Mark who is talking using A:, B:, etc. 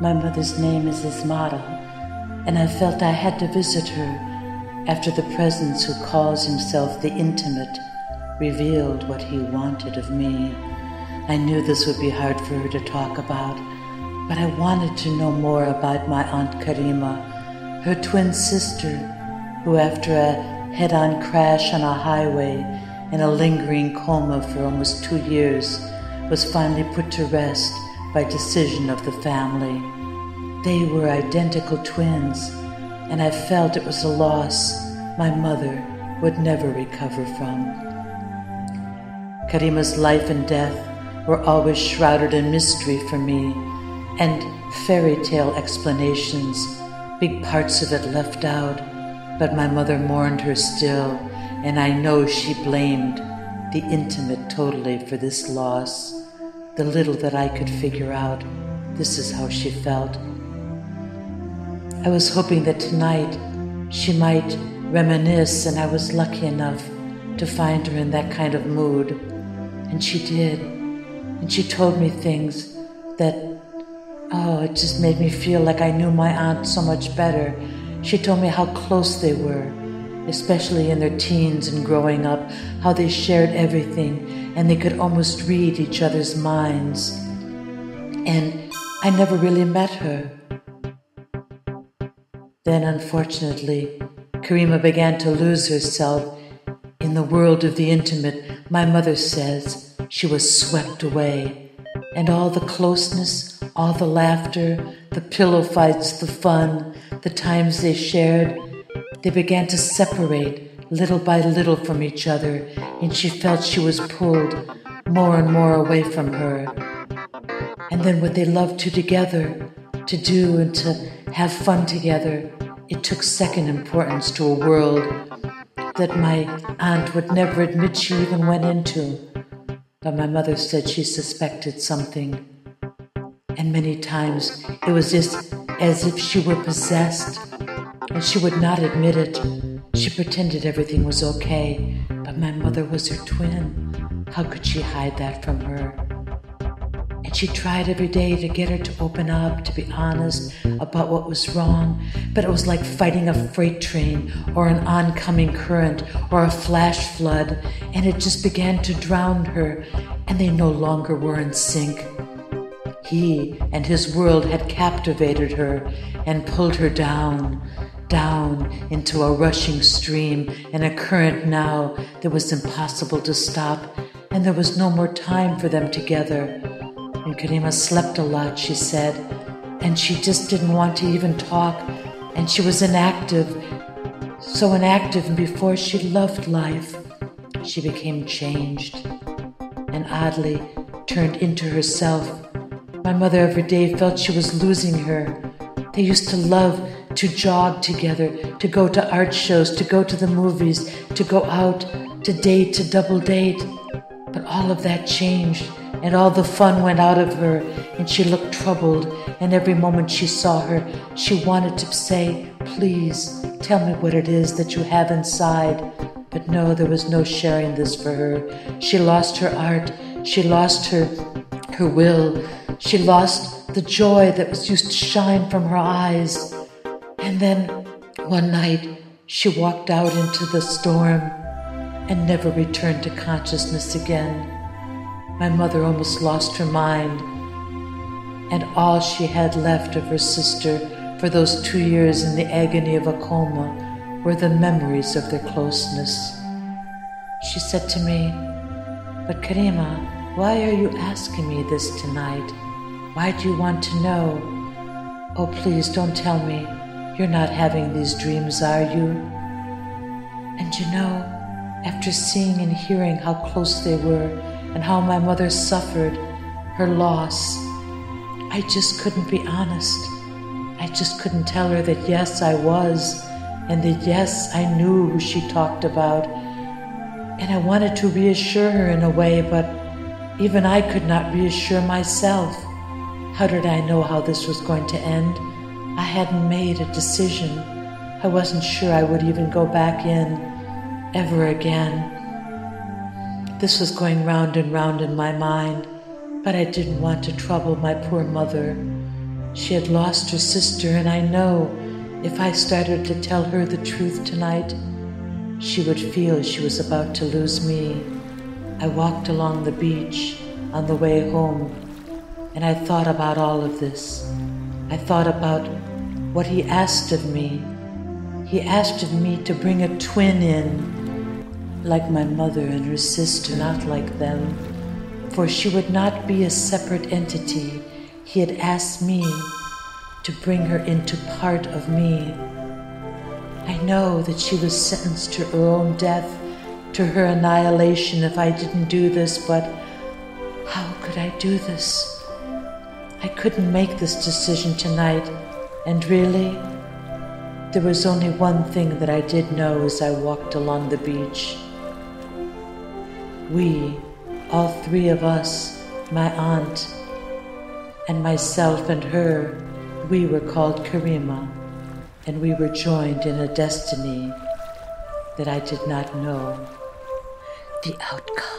A: My mother's name is Ismara, and I felt I had to visit her after the presence who calls himself the intimate revealed what he wanted of me. I knew this would be hard for her to talk about, but I wanted to know more about my Aunt Karima, her twin sister, who after a head-on crash on a highway and a lingering coma for almost 2 years was finally put to rest by decision of the family. They were identical twins, and I felt it was a loss my mother would never recover from. Karima's life and death were always shrouded in mystery for me, and fairy tale explanations, big parts of it left out, but my mother mourned her still, and I know she blamed the intimate totally for this loss. The little that I could figure out, this is how she felt. I was hoping that tonight she might reminisce, and I was lucky enough to find her in that kind of mood. And she did. And she told me things that, it just made me feel like I knew my aunt so much better. She told me how close they were, especially in their teens and growing up, how they shared everything and they could almost read each other's minds. And I never really met her. Then, unfortunately, Karima began to lose herself in the world of the intimate. My mother says she was swept away, and all the closeness, all the laughter, the pillow fights, the fun, the times they shared, they began to separate little by little from each other, and she felt she was pulled more and more away from her. And then what they loved together, to do and to have fun together, it took second importance to a world that my aunt would never admit she even went into. But my mother said she suspected something. And many times it was just as if she were possessed, and she would not admit it. She pretended everything was okay, but my mother was her twin. How could she hide that from her? And she tried every day to get her to open up, to be honest about what was wrong, but it was like fighting a freight train or an oncoming current or a flash flood, and it just began to drown her, and they no longer were in sync. He and his world had captivated her and pulled her down into a rushing stream and a current now that was impossible to stop, and there was no more time for them together. And Karima slept a lot, she said, and she just didn't want to even talk, and she was inactive, so inactive, and before she loved life, she became changed and oddly turned into herself. My mother every day felt she was losing her. They used to love to jog together, to go to art shows, to go to the movies, to go out, to date, to double date. But all of that changed, and all the fun went out of her, and she looked troubled, and every moment she saw her, she wanted to say, "Please, tell me what it is that you have inside." But no, there was no sharing this for her. She lost her art, she lost her will, she lost the joy that was used to shine from her eyes. And then one night she walked out into the storm and never returned to consciousness again. My mother almost lost her mind, and all she had left of her sister for those 2 years in the agony of a coma were the memories of their closeness. She said to me, "But Karima, why are you asking me this tonight? Why do you want to know? Oh, please don't tell me you're not having these dreams, are you?" And you know, after seeing and hearing how close they were and how my mother suffered her loss, I just couldn't be honest. I just couldn't tell her that yes, I was, and that yes, I knew who she talked about. And I wanted to reassure her in a way, but even I could not reassure myself. How did I know how this was going to end? I hadn't made a decision. I wasn't sure I would even go back in ever again. This was going round and round in my mind, but I didn't want to trouble my poor mother. She had lost her sister, and I know if I started to tell her the truth tonight, she would feel she was about to lose me. I walked along the beach on the way home, and I thought about all of this. I thought about what he asked of me. He asked of me to bring a twin in, like my mother and her sister, not like them, for she would not be a separate entity. He had asked me to bring her into part of me. I know that she was sentenced to her own death, to her annihilation if I didn't do this, but how could I do this? I couldn't make this decision tonight, and really, there was only one thing that I did know as I walked along the beach. We, all three of us, my aunt, and myself and her, we were called Karima, and we were joined in a destiny that I did not know the outcome.